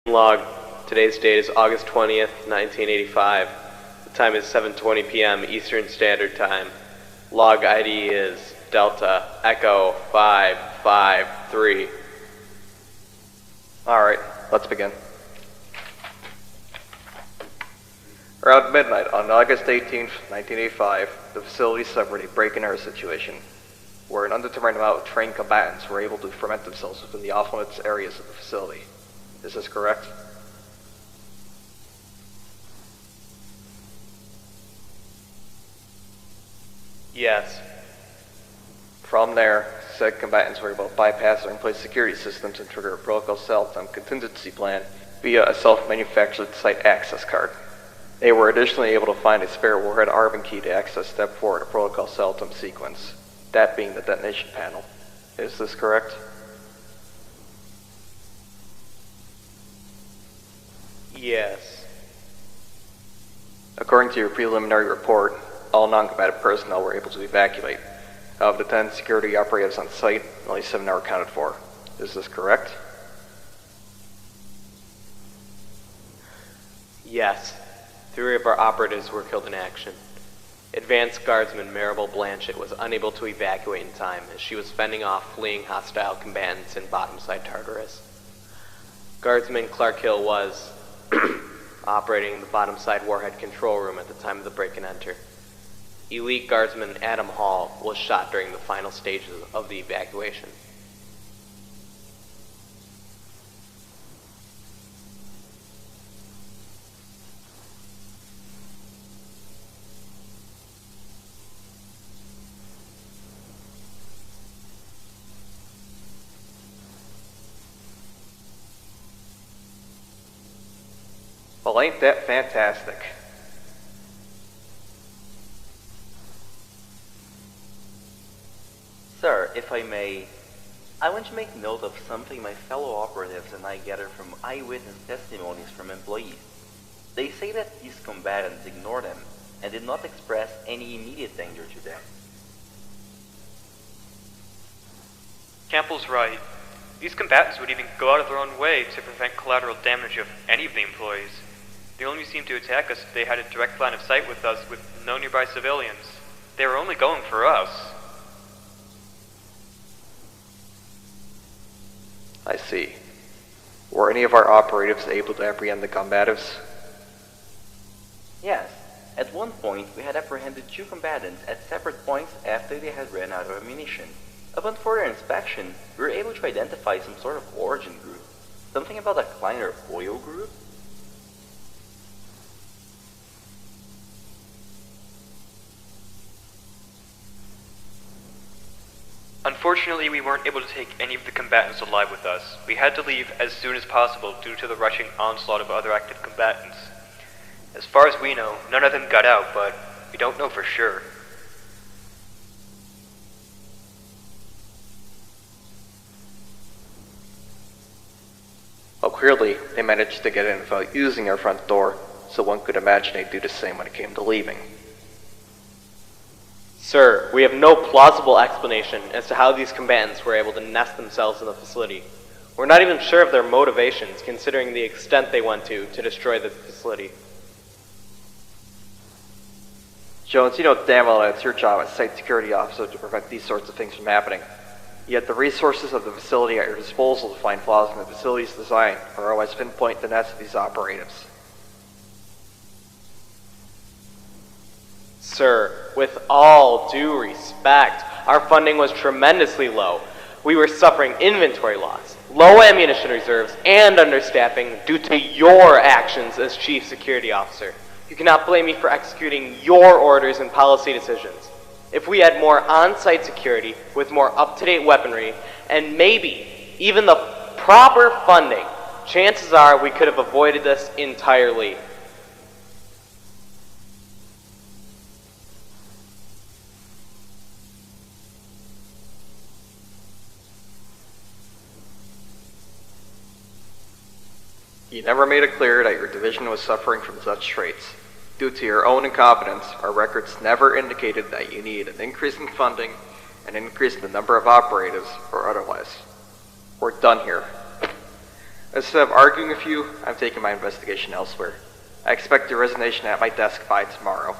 Log. Today's date is August 20th, 1985. The time is 7:20 p.m. Eastern Standard Time. Log ID is Delta Echo 553. Alright, let's begin. Around midnight on August 18th, 1985, the facility suffered a break-and-enter situation, where an undetermined amount of trained combatants were able to ferment themselves within the off-limits areas of the facility. Is this correct? Yes. From there, said combatants were able to bypass their in-place security systems and trigger a protocol Saletum contingency plan via a self-manufactured site access card. They were additionally able to find a spare warhead Arvin key to access step 4 of the protocol Saletum sequence, that being the detonation panel. Is this correct? Yes. According to your preliminary report, all non-combatant personnel were able to evacuate. Of the 10 security operatives on site, only 7 are accounted for. Is this correct? Yes. 3 of our operatives were killed in action. Advanced Guardsman Maribel Blanchett was unable to evacuate in time as she was fending off fleeing hostile combatants in Bottomside Tartarus. Guardsman Clark Hill was operating the Bottomside Warhead Control Room at the time of the break-and-enter. Elite Guardsman Adam Hall was shot during the final stages of the evacuation. Well, ain't that fantastic? Sir, if I may, I want to make note of something my fellow operatives and I gathered from eyewitness testimonies from employees. They say that these combatants ignored them and did not express any immediate danger to them. Campbell's right. These combatants would even go out of their own way to prevent collateral damage of any of the employees. They only seemed to attack us if they had a direct line of sight with us with no nearby civilians. They were only going for us. I see. Were any of our operatives able to apprehend the combatives? Yes, at one point we had apprehended 2 combatants at separate points after they had ran out of ammunition. Upon further inspection, we were able to identify some sort of origin group. Something about a Kleiner oil group? Unfortunately, we weren't able to take any of the combatants alive with us. We had to leave as soon as possible due to the rushing onslaught of other active combatants. As far as we know, none of them got out, but we don't know for sure. Well, clearly, they managed to get in without using our front door, so one could imagine they'd do the same when it came to leaving. Sir, we have no plausible explanation as to how these combatants were able to nest themselves in the facility. We're not even sure of their motivations, considering the extent they went to destroy the facility. Jones, you know damn well that it's your job as site security officer to prevent these sorts of things from happening. Yet the resources of the facility at your disposal to find flaws in the facility's design are always pinpoint the nest of these operatives. Sir, with all due respect, our funding was tremendously low. We were suffering inventory loss, low ammunition reserves, and understaffing due to your actions as Chief Security Officer. You cannot blame me for executing your orders and policy decisions. If we had more on-site security with more up-to-date weaponry, and maybe even the proper funding, chances are we could have avoided this entirely. You never made it clear that your division was suffering from such traits. Due to your own incompetence, our records never indicated that you need an increase in funding, an increase in the number of operatives, or otherwise. We're done here. Instead of arguing with you, I'm taking my investigation elsewhere. I expect your resignation at my desk by tomorrow.